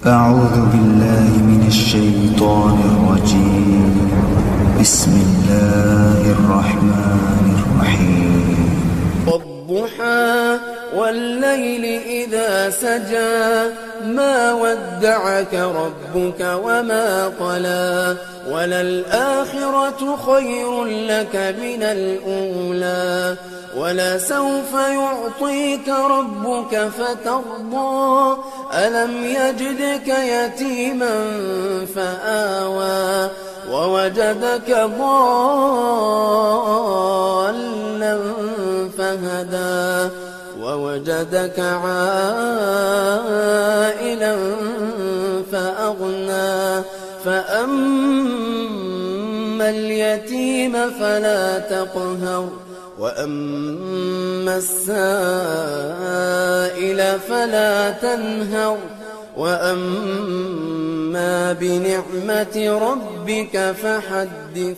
أعوذ بالله من الشيطان الرجيم. بسم الله الرحمن الرحيم. والضحى والليل إذا سجى ما ودعك ربك وما قلى وللآخرة خير لك من الأولى ولسوف يعطيك ربك فترضى ألم يجدك يتيما فآوى ووجدك ضالا فهدى ووجدك عائلا فأغنى فأما اليتيم فلا تقهر وأما السائل فلا تنهر وأما بنعمة ربك فحدث.